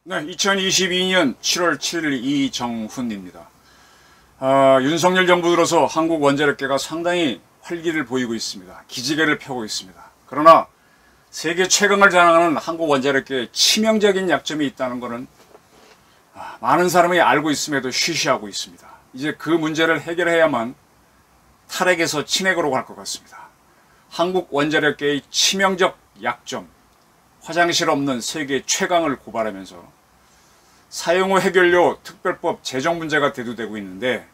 네, 2022년 7월 7일 이정훈입니다. 윤석열 정부 들어서 한국 원자력계가 상당히 활기를 보이고 있습니다. 기지개를 펴고 있습니다. 그러나 세계 최강을 자랑하는 한국 원자력계에 치명적인 약점이 있다는 것은 많은 사람이 알고 있음에도 쉬쉬하고 있습니다. 이제 그 문제를 해결해야만 탈핵에서 친핵으로 갈 것 같습니다. 한국 원자력계의 치명적 약점, 화장실 없는 세계 최강을 고발하면서 사용후 해결료 특별법 제정 문제가 대두되고 있는데,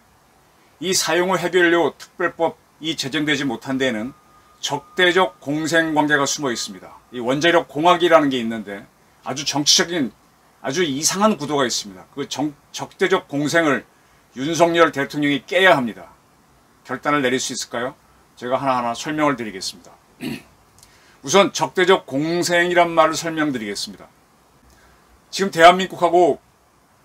이 사용후 해결료 특별법이 제정되지 못한 데에는 적대적 공생관계가 숨어 있습니다. 이 원자력 공학이라는 게 있는데 아주 정치적인 아주 이상한 구도가 있습니다. 그 적대적 공생을 윤석열 대통령이 깨야 합니다. 결단을 내릴 수 있을까요? 제가 하나하나 설명을 드리겠습니다. 우선 적대적 공생이란 말을 설명드리겠습니다. 지금 대한민국하고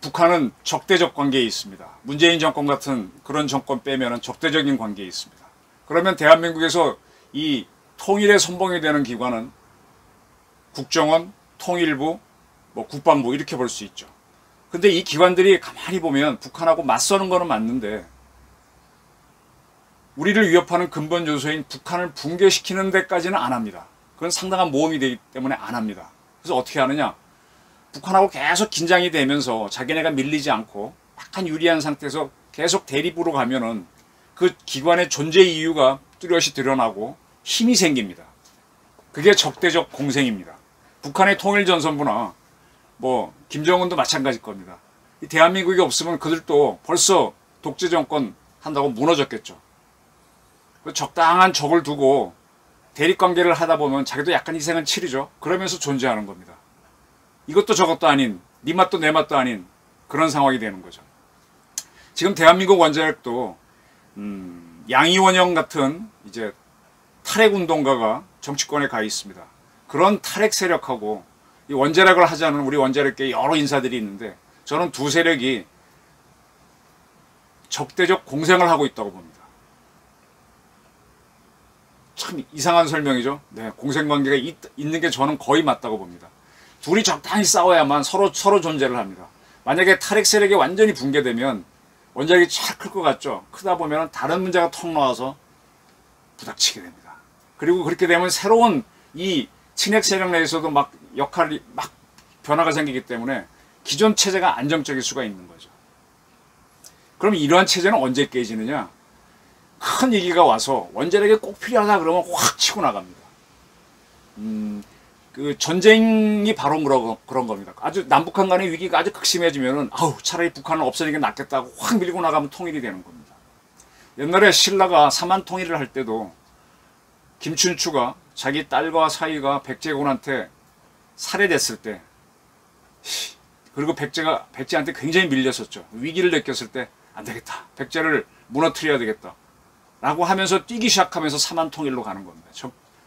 북한은 적대적 관계에 있습니다. 문재인 정권 같은 그런 정권 빼면은 적대적인 관계에 있습니다. 그러면 대한민국에서 이 통일의 선봉이 되는 기관은 국정원, 통일부, 국방부 이렇게 볼 수 있죠. 근데 이 기관들이 가만히 보면 북한하고 맞서는 거는 맞는데 우리를 위협하는 근본 요소인 북한을 붕괴시키는 데까지는 안 합니다. 그건 상당한 모험이 되기 때문에 안 합니다. 그래서 어떻게 하느냐? 북한하고 계속 긴장이 되면서 자기네가 밀리지 않고 약간 유리한 상태에서 계속 대립으로 가면은 그 기관의 존재 이유가 뚜렷이 드러나고 힘이 생깁니다. 그게 적대적 공생입니다. 북한의 통일전선부나 김정은도 마찬가지일 겁니다. 이 대한민국이 없으면 그들도 벌써 독재정권 한다고 무너졌겠죠. 적당한 적을 두고 대립관계를 하다 보면 자기도 약간 희생은 치르죠. 그러면서 존재하는 겁니다. 이것도 저것도 아닌, 네 맛도 내 맛도 아닌 그런 상황이 되는 거죠. 지금 대한민국 원자력도 양이원영 같은 이제 탈핵운동가가 정치권에 가 있습니다. 그런 탈핵 세력하고 이 원자력을 하자는 우리 원자력계 여러 인사들이 있는데 저는 두 세력이 적대적 공생을 하고 있다고 봅니다. 참 이상한 설명이죠. 네, 공생관계가 있는 게 저는 거의 맞다고 봅니다. 둘이 적당히 싸워야만 서로 존재를 합니다. 만약에 탈핵 세력이 완전히 붕괴되면 원자력이 쫙 클 것 같죠. 크다 보면 다른 문제가 턱 나와서 부닥치게 됩니다. 그리고 그렇게 되면 새로운 이 친핵 세력 내에서도 역할이 변화가 생기기 때문에 기존 체제가 안정적일 수가 있는 거죠. 그럼 이러한 체제는 언제 깨지느냐? 큰 위기가 와서 원자력이 꼭 필요하다 그러면 확 치고 나갑니다. 그 전쟁이 바로 그런 겁니다. 아주 남북한 간의 위기가 아주 극심해지면은 차라리 북한을 없애는 게 낫겠다고 확 밀고 나가면 통일이 되는 겁니다. 옛날에 신라가 삼한 통일을 할 때도 김춘추가 자기 딸과 사위가 백제군한테 살해됐을 때, 그리고 백제한테 굉장히 밀렸었죠. 위기를 느꼈을 때 안 되겠다, 백제를 무너뜨려야 되겠다 라고 하면서 뛰기 시작하면서 삼한 통일로 가는 겁니다.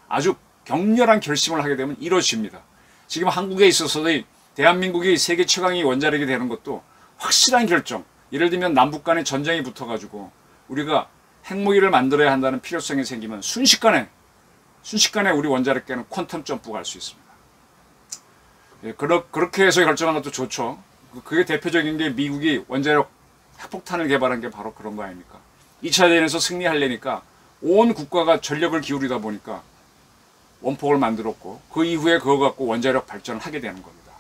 아주 격렬한 결심을 하게 되면 이루어집니다. 지금 한국에 있어서도 대한민국이 세계 최강의 원자력이 되는 것도 확실한 결정, 예를 들면 남북 간의 전쟁이 붙어가지고 우리가 핵무기를 만들어야 한다는 필요성이 생기면 순식간에 우리 원자력계는 퀀텀 점프가 할 수 있습니다. 예, 그렇게 해서 결정한 것도 좋죠. 그게 대표적인 게 미국이 원자력 핵폭탄을 개발한 게 바로 그런 거 아닙니까? 2차 대전에서 승리하려니까 온 국가가 전력을 기울이다 보니까 원폭을 만들었고 그 이후에 그거 갖고 원자력 발전을 하게 되는 겁니다.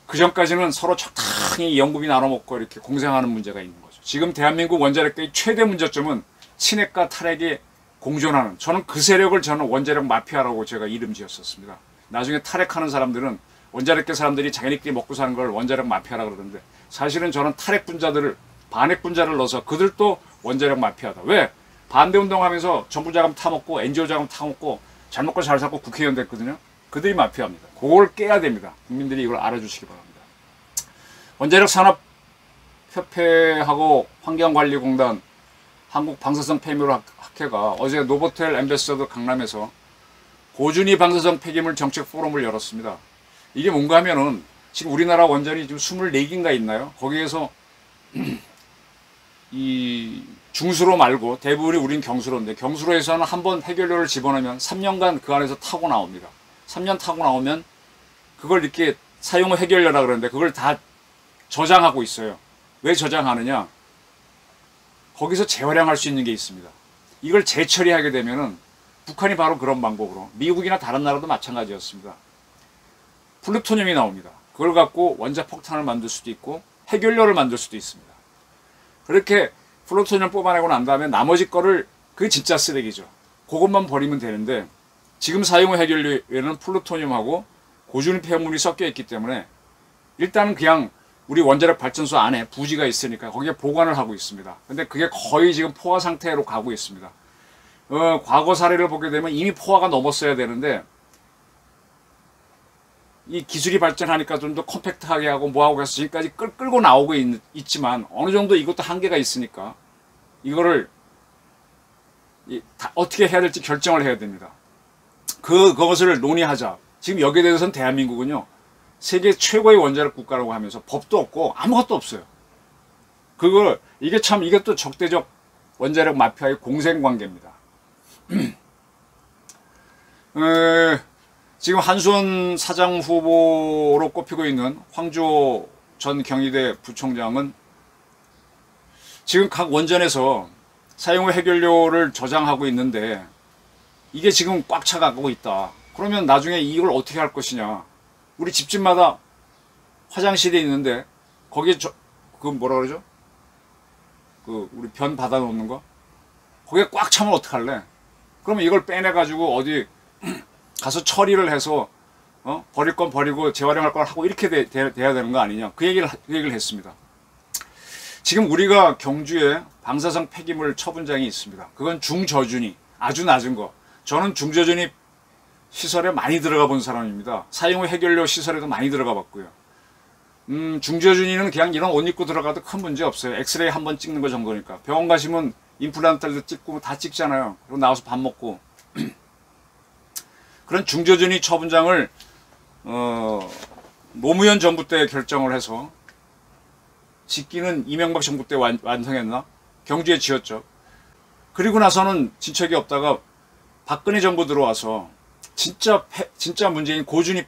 그 전까지는 서로 적당히 연구비 나눠먹고 이렇게 공생하는 문제가 있는 거죠. 지금 대한민국 원자력계의 최대 문제점은 친핵과 탈핵이 공존하는, 저는 그 세력을 원자력 마피아라고 제가 이름 지었었습니다. 나중에 탈핵하는 사람들은 원자력계 사람들이 자기네끼리 먹고 사는 걸 원자력 마피아라고 그러던데, 사실은 저는 탈핵분자들을, 반핵분자를 넣어서 그들도 원자력 마피아다. 왜? 반대운동하면서 정부 자금 타먹고 NGO 자금 타먹고 잘 먹고 잘 살고 국회의원 됐거든요. 그들이 마피아입니다. 그걸 깨야 됩니다. 국민들이 이걸 알아주시기 바랍니다. 원자력산업협회하고 환경관리공단, 한국방사성 폐기물 학회가 어제 노보텔 앰베서더 강남에서 고준위 방사성 폐기물 정책 포럼을 열었습니다. 이게 뭔가 하면은 지금 우리나라 원전이 지금 24기인가 있나요? 거기에서 이 중수로 말고 대부분이 우린 경수로인데, 경수로에서는 한번 해결료를 집어넣으면 3년간 그 안에서 타고 나옵니다. 3년 타고 나오면 그걸 이렇게 사용 후 해결료라 그러는데 그걸 다 저장하고 있어요. 왜 저장하느냐? 거기서 재활용할 수 있는 게 있습니다. 이걸 재처리하게 되면은 북한이 바로 그런 방법으로, 미국이나 다른 나라도 마찬가지였습니다. 플루토늄이 나옵니다. 그걸 갖고 원자폭탄을 만들 수도 있고 해결료를 만들 수도 있습니다. 그렇게 플루토늄을 뽑아내고 난 다음에 나머지 거를, 그게 진짜 쓰레기죠. 그것만 버리면 되는데, 지금 사용 후 해결료에는 플루토늄하고 고준위 폐물이 섞여 있기 때문에 일단은 그냥 우리 원자력 발전소 안에 부지가 있으니까 거기에 보관을 하고 있습니다. 근데 그게 거의 지금 포화 상태로 가고 있습니다. 과거 사례를 보게 되면 이미 포화가 넘었어야 되는데, 이 기술이 발전하니까 좀 더 컴팩트하게 하고 뭐하고 해서 지금까지 끌고 나오고 있지만 어느 정도 이것도 한계가 있으니까 이거를 어떻게 해야 될지 결정을 해야 됩니다. 그것을 논의하자. 지금 여기에 대해서는 대한민국은요, 세계 최고의 원자력 국가라고 하면서 법도 없고 아무것도 없어요. 이게 또 적대적 원자력 마피아의 공생관계입니다. 지금 한수원 사장 후보로 꼽히고 있는 황주호 전 경희대 부총장은 지금 각 원전에서 사용 후 해결료를 저장하고 있는데 이게 지금 꽉 차가고 있다. 그러면 나중에 이걸 어떻게 할 것이냐. 우리 집집마다 화장실이 있는데 거기에 그 뭐라 그러죠? 우리 변 받아 놓는 거? 거기에 꽉 차면 어떡할래? 그러면 이걸 빼내가지고 어디 가서 처리를 해서 버릴 건 버리고 재활용할 걸 하고 이렇게 돼야 되는 거 아니냐. 그 얘기를 했습니다. 지금 우리가 경주에 방사성 폐기물 처분장이 있습니다. 그건 중저준위, 아주 낮은 거. 저는 중저준위 시설에 많이 들어가 본 사람입니다. 사용 후 해결료 시설에도 많이 들어가 봤고요. 중저준위는 그냥 이런 옷 입고 들어가도 큰 문제 없어요. 엑스레이 한번 찍는 거 정도니까. 병원 가시면 임플란트도 찍고 다 찍잖아요. 그리고 나와서 밥 먹고. 그런 중저준위 처분장을 노무현 정부 때 결정을 해서 짓기는 이명박 정부 때 완성했나? 경주에 지었죠. 그리고 나서는 진척이 없다가 박근혜 정부 들어와서 진짜 문제인 보준위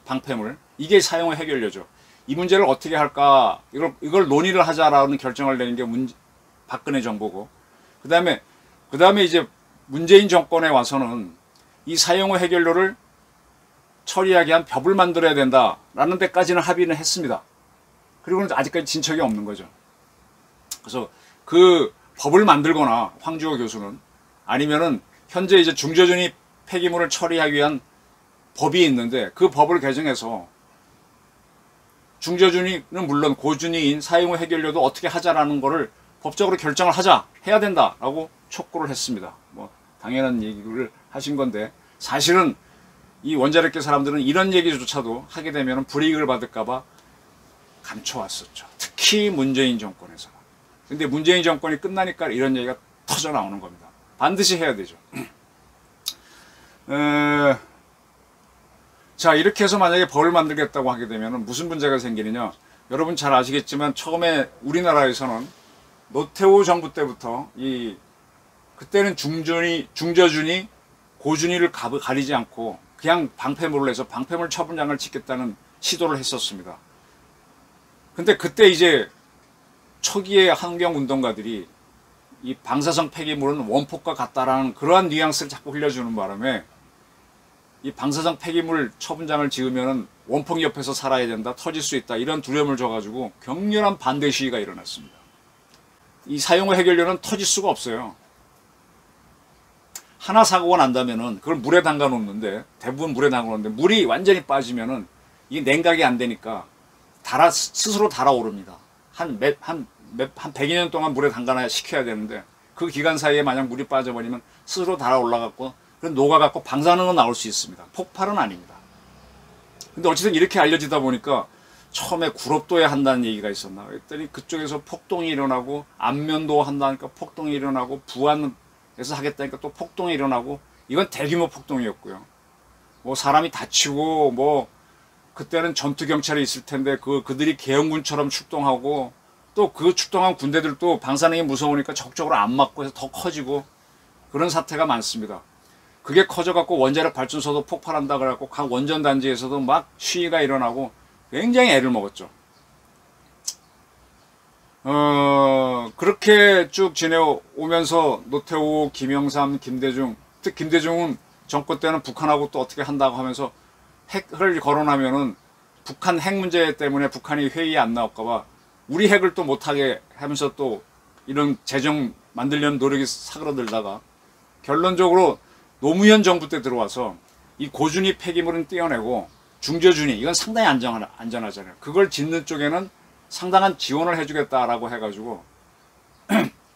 방패물, 이게 사용 후 해결료죠. 이 문제를 어떻게 할까, 이걸 논의를 하자라는 결정을 내린 게 박근혜 정부고, 그 다음에 이제 문재인 정권에 와서는 이 사용 후 해결료를 처리하기 위한 법을 만들어야 된다라는 데까지는 합의는 했습니다. 그리고는 아직까지 진척이 없는 거죠. 그래서 그 법을 만들거나 황주호 교수는, 아니면은 현재 이제 중저준위 폐기물을 처리하기 위한 법이 있는데 그 법을 개정해서 중저준위는 물론 고준위인 사용 후 해결료도 어떻게 하자라는 거를 법적으로 결정을 해야 된다라고 촉구를 했습니다. 뭐 당연한 얘기를 하신 건데, 사실은 이 원자력계 사람들은 이런 얘기조차도 하게 되면 불이익을 받을까봐 감춰왔었죠. 특히 문재인 정권에서. 근데 문재인 정권이 끝나니까 이런 얘기가 터져 나오는 겁니다. 반드시 해야 되죠. 자, 이렇게 해서 만약에 법을 만들겠다고 하게 되면 무슨 문제가 생기느냐. 여러분 잘 아시겠지만 처음에 우리나라에서는 노태우 정부 때부터 그때는 중저준위, 고준위를 가리지 않고 그냥 방패물로 해서 방패물 처분장을 짓겠다는 시도를 했었습니다. 근데 그때 이제 초기의 환경운동가들이 이 방사성 폐기물은 원폭과 같다라는 그러한 뉘앙스를 자꾸 흘려주는 바람에 이 방사성 폐기물 처분장을 지으면 원폭 옆에서 살아야 된다, 터질 수 있다, 이런 두려움을 줘가지고 격렬한 반대 시위가 일어났습니다. 이 사용 후 해결료는 터질 수가 없어요. 하나 사고가 난다면은 그걸 물에 담가 놓는데, 대부분 물에 담가 놓는데 물이 완전히 빠지면은 이게 냉각이 안 되니까 스스로 달아오릅니다. 한 100여 년 동안 물에 담가놔야 식혀야 되는데 그 기간 사이에 만약 물이 빠져버리면 스스로 달아올라갖고 녹아갖고 방사능은 나올 수 있습니다. 폭발은 아닙니다. 근데 어쨌든 이렇게 알려지다 보니까 처음에 구럽도에 한다는 얘기가 있었나 그랬더니 그쪽에서 폭동이 일어나고, 안면도 한다니까 폭동이 일어나고, 부안에서 하겠다니까 또 폭동이 일어나고, 이건 대규모 폭동이었고요. 뭐 사람이 다치고, 뭐 그때는 전투 경찰이 있을 텐데 그들이 계엄군처럼 출동하고 또 그 출동한 군대들도 방사능이 무서우니까 적극적으로 안 막고 해서 더 커지고 그런 사태가 많습니다. 그게 커져갖고 원자력 발전소도 폭발한다 그래갖고 각 원전 단지에서도 막 시위가 일어나고 굉장히 애를 먹었죠. 그렇게 쭉 지내오면서 노태우, 김영삼, 김대중, 특히 김대중은 정권 때는 북한하고 또 어떻게 한다고 하면서 핵을 거론하면은 북한 핵 문제 때문에 북한이 회의에 안 나올까봐 우리 핵을 또 못하게 하면서 또 이런 재정 만들려는 노력이 사그러들다가 결론적으로 노무현 정부 때 들어와서 이 고준위 폐기물은 떼어내고 중저준위 이건 상당히 안전하잖아요. 그걸 짓는 쪽에는 상당한 지원을 해주겠다라고 해가지고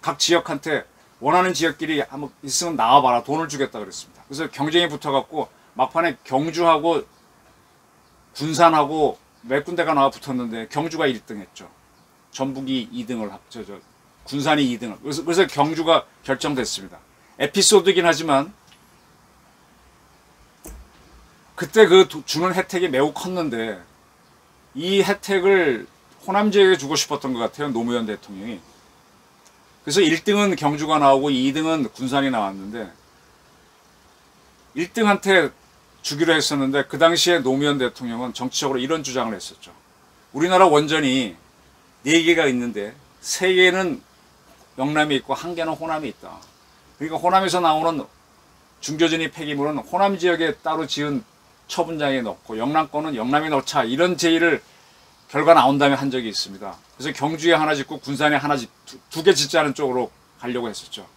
각 지역한테 원하는 지역끼리 한번 있으면 나와봐라 돈을 주겠다 그랬습니다. 그래서 경쟁이 붙어갖고 막판에 경주하고 군산하고 몇 군데가 나와 붙었는데 경주가 1등 했죠. 전북이 2등을 군산이 2등을 그래서 경주가 결정됐습니다. 에피소드이긴 하지만 그때 그 주는 혜택이 매우 컸는데 이 혜택을 호남 지역에 주고 싶었던 것 같아요. 노무현 대통령이. 그래서 1등은 경주가 나오고 2등은 군산이 나왔는데 1등한테 주기로 했었는데 그 당시에 노무현 대통령은 정치적으로 이런 주장을 했었죠. 우리나라 원전이 4개가 있는데 3개는 영남에 있고 1개는 호남에 있다. 그러니까 호남에서 나오는 중저준위 폐기물은 호남 지역에 따로 지은 처분장에 넣고 영남 거는 영남에 넣자 이런 제의를 결과 나온 다음에 한 적이 있습니다. 그래서 경주에 하나 짓고 군산에 하나 두 개 짓자는 쪽으로 가려고 했었죠.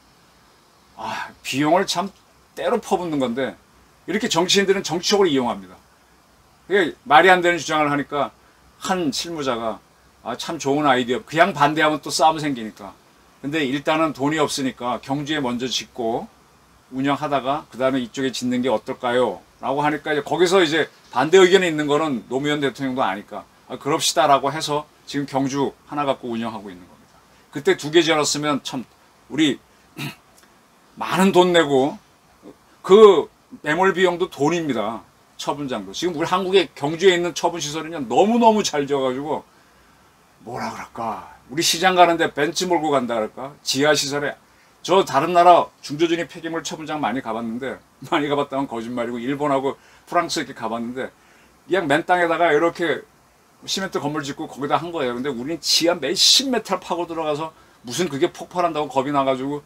비용을 참 때로 퍼붓는 건데 이렇게 정치인들은 정치적으로 이용합니다. 그게 말이 안 되는 주장을 하니까 한 실무자가 참 좋은 아이디어. 그냥 반대하면 또 싸움 생기니까. 근데 일단은 돈이 없으니까 경주에 먼저 짓고 운영하다가 그 다음에 이쪽에 짓는 게 어떨까요? 라고 하니까 이제 거기서 이제 반대 의견이 있는 거는 노무현 대통령도 아니까 그럽시다라고 해서 지금 경주 하나 갖고 운영하고 있는 겁니다. 그때 2개 지었으면 참 우리 많은 돈 내고 그 매몰 비용도 돈입니다. 처분장도. 지금 우리 한국의 경주에 있는 처분시설은요 너무너무 잘 지어가지고 뭐라 그럴까 우리 시장 가는데 벤츠 몰고 간다 그럴까 지하시설에 저 다른 나라 중저준위 폐기물 처분장 많이 가봤는데 많이 가봤다면 거짓말이고 일본하고 프랑스 이렇게 가봤는데 그냥 맨 땅에다가 이렇게 시멘트 건물 짓고 거기다 한 거예요. 근데 우리는 지하 몇십 메탈 파고 들어가서 무슨 그게 폭발한다고 겁이 나가지고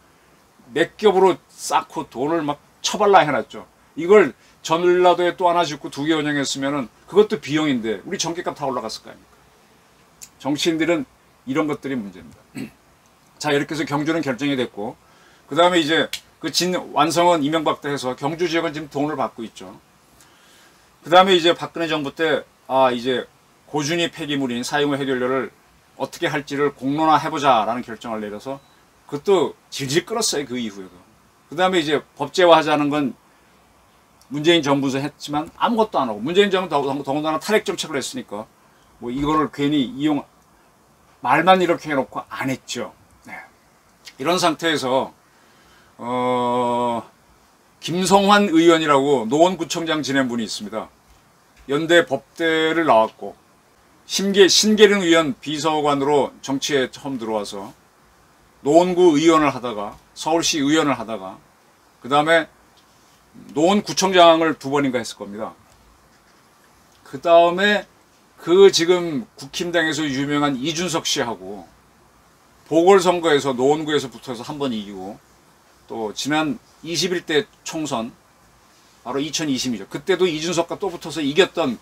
몇 겹으로 쌓고 돈을 막 처발라 해놨죠. 이걸 전라도에 또 하나 짓고 2개 운영했으면은 그것도 비용인데 우리 전기값 다 올라갔을 거 아닙니까? 정치인들은 이런 것들이 문제입니다. 자, 이렇게 해서 경주는 결정이 됐고 그 다음에 이제 그 완성은 이명박 때 해서 경주 지역은 지금 돈을 받고 있죠. 그 다음에 이제 박근혜 정부 때 이제 고준위 폐기물인 사용후 해결료를 어떻게 할지를 공론화해보자라는 결정을 내려서 그것도 질질 끌었어요. 그 이후에도. 그 다음에 이제 법제화하자는 건 문재인 정부에서 했지만 아무것도 안 하고 문재인 정부는 더군다나 탈핵 정책을 했으니까 뭐 이거를 괜히 말만 이렇게 해놓고 안 했죠. 네. 이런 상태에서 김성환 의원이라고 노원구청장 지낸 분이 있습니다. 연대 법대를 나왔고 신계륜 의원 비서관으로 정치에 처음 들어와서 노원구 의원을 하다가 서울시 의원을 하다가 그 다음에 노원구청장을 2번인가 했을 겁니다. 그 다음에 그 지금 국힘당에서 유명한 이준석 씨하고 보궐선거에서 노원구에서 붙어서 한 번 이기고 또 지난 21대 총선 바로 2020이죠. 그때도 이준석과 또 붙어서 이겼던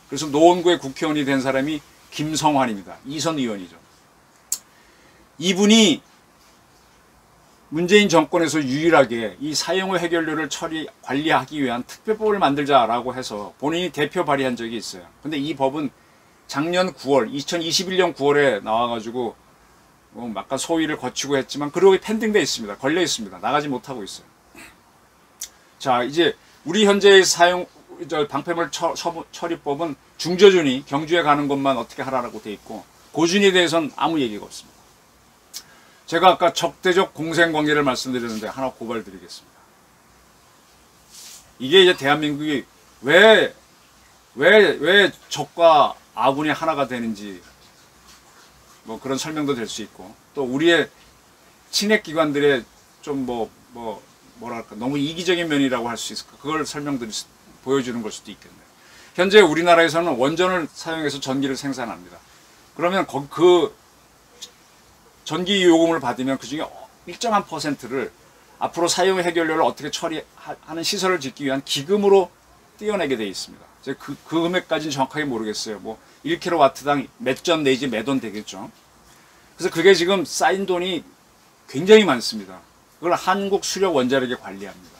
그래서 노원구의 국회의원이 된 사람이 김성환입니다. 이선 의원이죠. 이분이 문재인 정권에서 유일하게 이 사용후 해결료를 관리하기 위한 특별법을 만들자라고 해서 본인이 대표 발의한 적이 있어요. 근데 이 법은 작년 9월, 2021년 9월에 나와가지고 약간 소위를 거치고 했지만 그러고 펜딩돼 있습니다. 걸려 있습니다. 나가지 못하고 있어요. 자, 이제 우리 현재의 방패물 처리법은 중저준위 경주에 가는 것만 어떻게 하라고 돼 있고 고준위에 대해서는 아무 얘기가 없습니다. 제가 아까 적대적 공생관계를 말씀드렸는데 하나 고발드리겠습니다. 이게 이제 대한민국이 왜 적과 아군이 하나가 되는지 뭐 그런 설명도 될 수 있고, 또 우리의 친핵 기관들의 좀 뭐랄까 너무 이기적인 면이라고 할 수 있을까, 그걸 보여주는 걸 수도 있겠네요. 현재 우리나라에서는 원전을 사용해서 전기를 생산합니다. 그러면 그 전기 요금을 받으면 그 중에 일정한 퍼센트를 앞으로 사용 해결료를 어떻게 처리하는 시설을 짓기 위한 기금으로 떼어내게 되어 있습니다. 그 금액까지는 정확하게 모르겠어요. 뭐 1kW당 몇 전 내지 몇 원 되겠죠. 그래서 그게 지금 쌓인 돈이 굉장히 많습니다. 그걸 한국수력원자력이 관리합니다.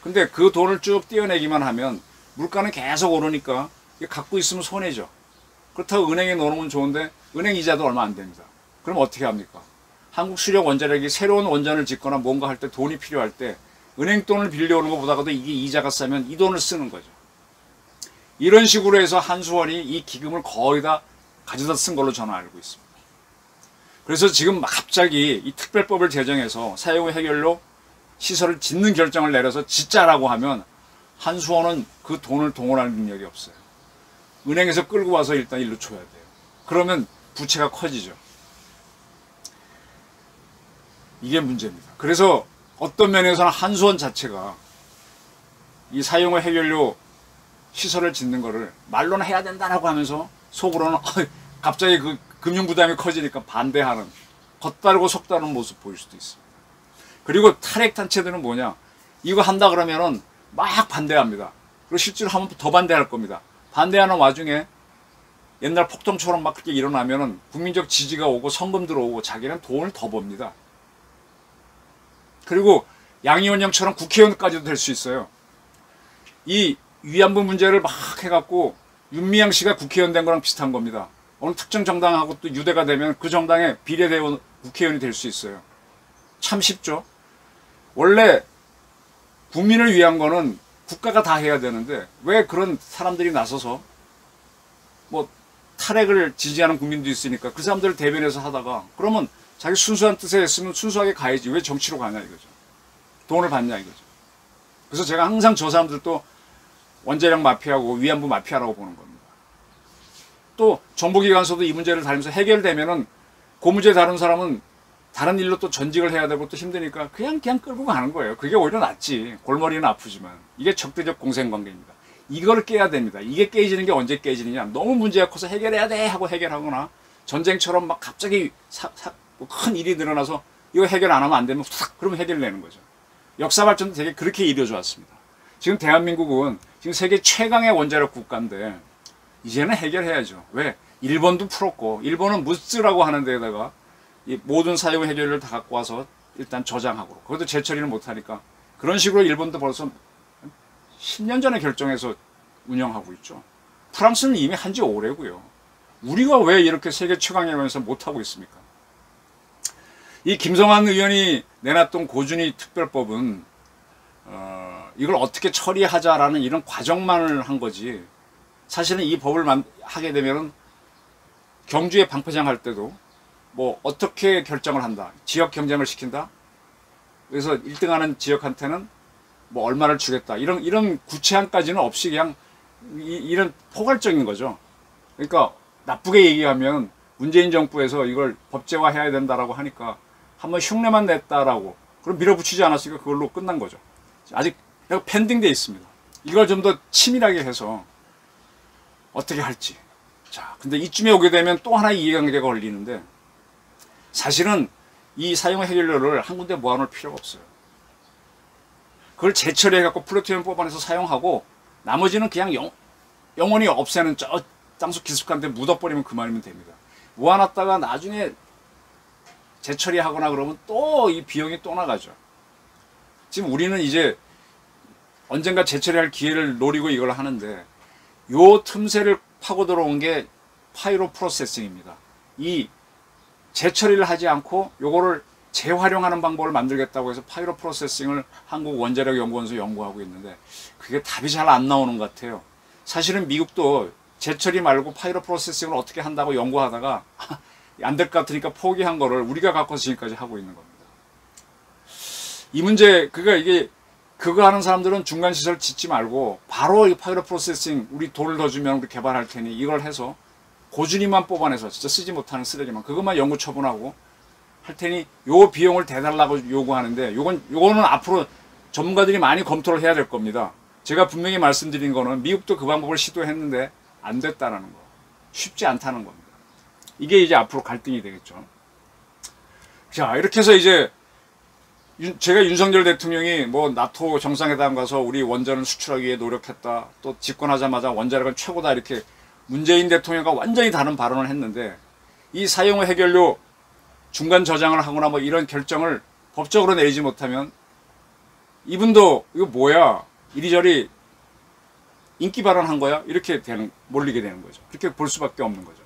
근데 그 돈을 쭉 떼어내기만 하면 물가는 계속 오르니까 이게 갖고 있으면 손해죠. 그렇다고 은행에 넣어놓으면 좋은데 은행 이자도 얼마 안 됩니다. 그럼 어떻게 합니까? 한국수력원자력이 새로운 원전을 짓거나 뭔가 할 때 돈이 필요할 때 은행 돈을 빌려오는 것보다도 이게 이자가 싸면 이 돈을 쓰는 거죠. 이런 식으로 해서 한수원이 이 기금을 거의 다 가져다 쓴 걸로 저는 알고 있습니다. 그래서 지금 갑자기 이 특별법을 제정해서 사용 해결료 시설을 짓는 결정을 내려서 짓자라고 하면 한수원은 그 돈을 동원할 능력이 없어요. 은행에서 끌고 와서 일단 일로 줘야 돼요. 그러면 부채가 커지죠. 이게 문제입니다. 그래서 어떤 면에서는 한수원 자체가 이 사용 해결료 시설을 짓는 거를 말로는 해야 된다라고 하면서 속으로는 갑자기 그 금융 부담이 커지니까 반대하는, 겉다르고 속다른 모습 보일 수도 있습니다. 그리고 탈핵 단체들은 뭐냐, 이거 한다 그러면은 막 반대합니다. 그리고 실제로 하면 더 반대할 겁니다. 반대하는 와중에 옛날 폭동처럼 막 그렇게 일어나면은 국민적 지지가 오고 성금 들어오고 자기는 돈을 더 법니다. 그리고 양이원영처럼 국회의원까지도 될 수 있어요. 이 위안부 문제를 막 해갖고 윤미향 씨가 국회의원 된 거랑 비슷한 겁니다. 어느 특정 정당하고 또 유대가 되면 그 정당의 비례대원 국회의원이 될 수 있어요. 참 쉽죠. 원래 국민을 위한 거는 국가가 다 해야 되는데 왜 그런 사람들이 나서서 뭐 탈핵을 지지하는 국민도 있으니까 그 사람들을 대변해서 하다가 그러면 자기 순수한 뜻에 했으면 순수하게 가야지 왜 정치로 가냐 이거죠. 돈을 받냐 이거죠. 그래서 제가 항상 저 사람들도 원자력 마피아고 위안부 마피아라고 보는 겁니다. 또 정보기관서도 이 문제를 다루면서 해결되면은 그 문제 다룬 사람은 다른 일로 또 전직을 해야 되고 또 힘드니까 그냥 끌고 가는 거예요. 그게 오히려 낫지. 골머리는 아프지만. 이게 적대적 공생관계입니다. 이걸 깨야 됩니다. 이게 깨지는 게 언제 깨지느냐. 너무 문제가 커서 해결해야 돼 하고 해결하거나 전쟁처럼 막 갑자기 뭐 큰 일이 늘어나서 이거 해결 안 하면 안 되면 탁 그러면 해결내는 거죠. 역사 발전도 되게 그렇게 이루어져 왔습니다. 지금 대한민국은 지금 세계 최강의 원자력 국가인데 이제는 해결해야죠. 왜? 일본도 풀었고 일본은 무스라고 하는 데에다가 이 모든 사용 해결을 다 갖고 와서 일단 저장하고 그것도 재처리를 못하니까 그런 식으로 일본도 벌써 10년 전에 결정해서 운영하고 있죠. 프랑스는 이미 한지 오래고요. 우리가 왜 이렇게 세계 최강에 관해서 못하고 있습니까? 이 김성환 의원이 내놨던 고준위 특별법은 이걸 어떻게 처리하자라는 이런 과정만을 한 거지 사실은 이 법을 하게 되면은 경주에 방패장 할 때도 뭐 어떻게 결정을 한다. 지역 경쟁을 시킨다. 그래서 1등하는 지역한테는 뭐 얼마를 주겠다. 이런 구체안까지는 없이 그냥 이런 포괄적인 거죠. 그러니까 나쁘게 얘기하면 문재인 정부에서 이걸 법제화해야 된다라고 하니까 한번 흉내만 냈다라고 그럼 밀어붙이지 않았으니까 그걸로 끝난 거죠. 아직 펜딩돼 있습니다. 이걸 좀 더 치밀하게 해서 어떻게 할지. 자, 근데 이쯤에 오게 되면 또 하나의 이해관계가 걸리는데 사실은 이 사용 해결료를 한 군데 모아놓을 필요가 없어요. 그걸 재처리해갖고 플루토늄 뽑아내서 사용하고 나머지는 그냥 영원히 없애는 저 땅속 깊숙한 데 묻어버리면 그만이면 됩니다. 모아놨다가 나중에 재처리하거나 그러면 또 이 비용이 또 나가죠. 지금 우리는 이제 언젠가 재처리할 기회를 노리고 이걸 하는데 요 틈새를 파고 들어온 게 파이로 프로세싱입니다. 이 재처리를 하지 않고 요거를 재활용하는 방법을 만들겠다고 해서 파이로 프로세싱을 한국원자력연구원에서 연구하고 있는데 그게 답이 잘 안 나오는 것 같아요. 사실은 미국도 재처리 말고 파이로 프로세싱을 어떻게 한다고 연구하다가 안 될 것 같으니까 포기한 거를 우리가 갖고서 지금까지 하고 있는 겁니다. 이 문제 그거 하는 사람들은 중간 시설 짓지 말고 바로 이 파이로 프로세싱 우리 돈을 더 주면 우리 개발할 테니 이걸 해서 고준위만 뽑아내서 진짜 쓰지 못하는 쓰레기만 그것만 영구 처분하고 할 테니 요 비용을 대달라고 요구하는데 요거는 앞으로 전문가들이 많이 검토를 해야 될 겁니다. 제가 분명히 말씀드린 거는 미국도 그 방법을 시도했는데 안 됐다는 거. 쉽지 않다는 겁니다. 이게 이제 앞으로 갈등이 되겠죠. 자, 이렇게 해서 이제 제가 윤석열 대통령이 뭐 나토 정상회담 가서 우리 원전을 수출하기 위해 노력했다. 또 집권하자마자 원자력은 최고다. 이렇게 문재인 대통령과 완전히 다른 발언을 했는데 이 사용 후 해결료 중간 저장을 하거나 뭐 이런 결정을 법적으로 내리지 못하면 이분도 이거 뭐야 이리저리 인기 발언한 거야 이렇게 몰리게 되는 거죠. 그렇게 볼 수밖에 없는 거죠.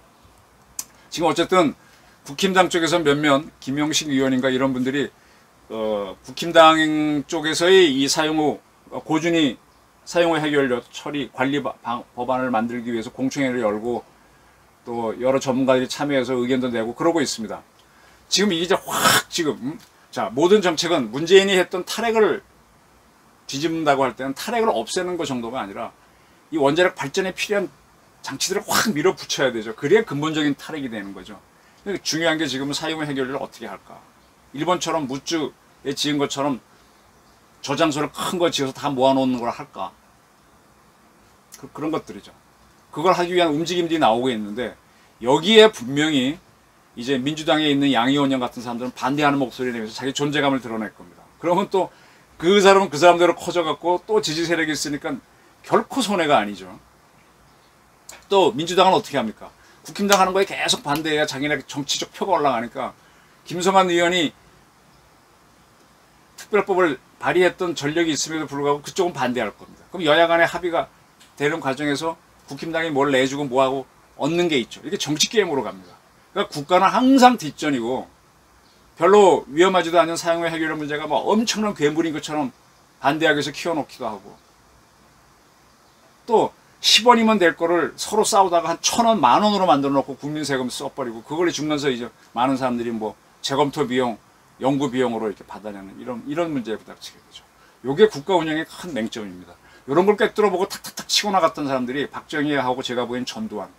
지금 어쨌든 국힘당 쪽에서 몇몇 김영식 의원인가 이런 분들이 국힘당 쪽에서의 이 사용 후 고준위 사용 후 해결료 처리 관리 법안을 만들기 위해서 공청회를 열고 또 여러 전문가들이 참여해서 의견도 내고 그러고 있습니다. 지금 이게 확 지금 자 모든 정책은 문재인이 했던 탈핵을 뒤집는다고 할 때는 탈핵을 없애는 것 정도가 아니라 이 원자력 발전에 필요한 장치들을 확 밀어붙여야 되죠. 그래야 근본적인 탈핵이 되는 거죠. 중요한 게 지금은 사용 후 해결료를 어떻게 할까. 일본처럼 무주에 지은 것처럼 저장소를 큰 거 지어서 다 모아놓는 걸 할까. 그런 것들이죠. 그걸 하기 위한 움직임들이 나오고 있는데 여기에 분명히 이제 민주당에 있는 양이원 형 같은 사람들은 반대하는 목소리를 내면서 자기 존재감을 드러낼 겁니다. 그러면 또 그 사람은 그 사람대로 커져갖고 또 지지 세력이 있으니까 결코 손해가 아니죠. 또 민주당은 어떻게 합니까? 국힘당 하는 거에 계속 반대해야 자기네 정치적 표가 올라가니까 김성환 의원이 특별법을 발의했던 전력이 있음에도 불구하고 그쪽은 반대할 겁니다. 그럼 여야 간의 합의가 되는 과정에서 국힘당이 뭘 내주고 뭐하고 얻는 게 있죠. 이게 정치 게임으로 갑니다. 그러니까 국가는 항상 뒷전이고 별로 위험하지도 않은 사용 후 해결 문제가 막 엄청난 괴물인 것처럼 반대하기 위해서 키워놓기도 하고 또 10원이면 될 거를 서로 싸우다가 한 1,000원, 10,000원으로 만들어 놓고 국민 세금 써버리고 그걸 주면서 이제 많은 사람들이 뭐 재검토 비용, 연구 비용으로 이렇게 받아내는 이런 문제에 부닥치게 되죠. 요게 국가 운영의 큰 맹점입니다. 이런 걸 꿰뚫어보고 탁탁탁 치고 나갔던 사람들이 박정희하고 제가 보기엔 전두환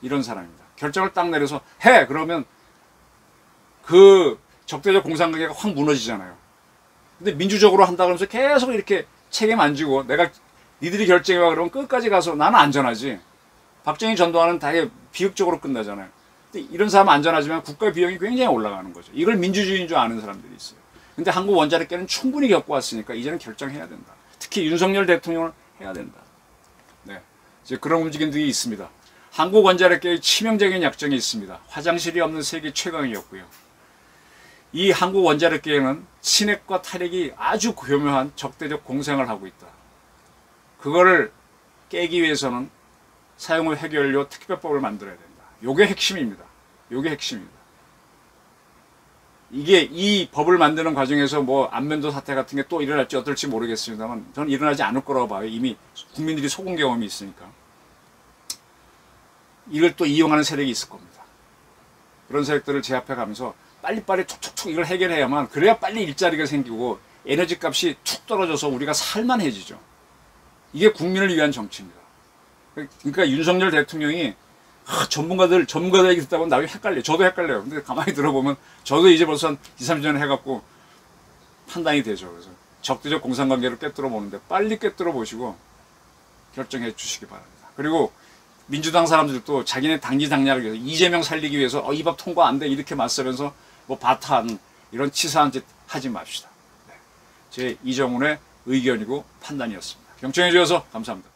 이런 사람입니다. 결정을 딱 내려서 해! 그러면 그 적대적 공산관계가 확 무너지잖아요. 근데 민주적으로 한다 그러면서 계속 이렇게 책임 안 지고 내가 니들이 결정해봐 그러면 끝까지 가서 나는 안전하지. 박정희 전두환은 다게 비극적으로 끝나잖아요. 근데 이런 사람은 안전하지만 국가 비용이 굉장히 올라가는 거죠. 이걸 민주주의인 줄 아는 사람들이 있어요. 근데 한국 원자력계는 충분히 겪어왔으니까 이제는 결정해야 된다. 특히 윤석열 대통령을 해야 된다. 네, 이제 그런 움직임들이 있습니다. 한국 원자력계의 치명적인 약점이 있습니다. 화장실이 없는 세계 최강이었고요. 이 한국 원자력계에는 친핵과 탈핵이 아주 교묘한 적대적 공생을 하고 있다. 그거를 깨기 위해서는 사용 후 해결료 특별법을 만들어야 된다. 요게 핵심입니다. 요게 핵심입니다. 이게 이 법을 만드는 과정에서 뭐 안면도 사태 같은 게 또 일어날지 어떨지 모르겠습니다만 저는 일어나지 않을 거라고 봐요. 이미 국민들이 속은 경험이 있으니까. 이걸 또 이용하는 세력이 있을 겁니다. 그런 세력들을 제압해 가면서 빨리빨리 툭툭툭 이걸 해결해야만 그래야 빨리 일자리가 생기고 에너지 값이 툭 떨어져서 우리가 살만해지죠. 이게 국민을 위한 정치입니다. 그러니까 윤석열 대통령이 전문가들 얘기 듣다 보면 나중에 헷갈려요. 저도 헷갈려요. 근데 가만히 들어보면 저도 이제 벌써 한 2, 3년 해갖고 판단이 되죠. 그래서 적대적 공산관계를 꿰뚫어 보는데 빨리 꿰뚫어 보시고 결정해 주시기 바랍니다. 그리고 민주당 사람들도 자기네 당리당략을 위해서 이재명 살리기 위해서 이 법 통과 안 돼 이렇게 맞서면서 뭐 바타하는 이런 치사한 짓 하지 맙시다. 네. 제 이정훈의 의견이고 판단이었습니다. 경청해 주셔서 감사합니다.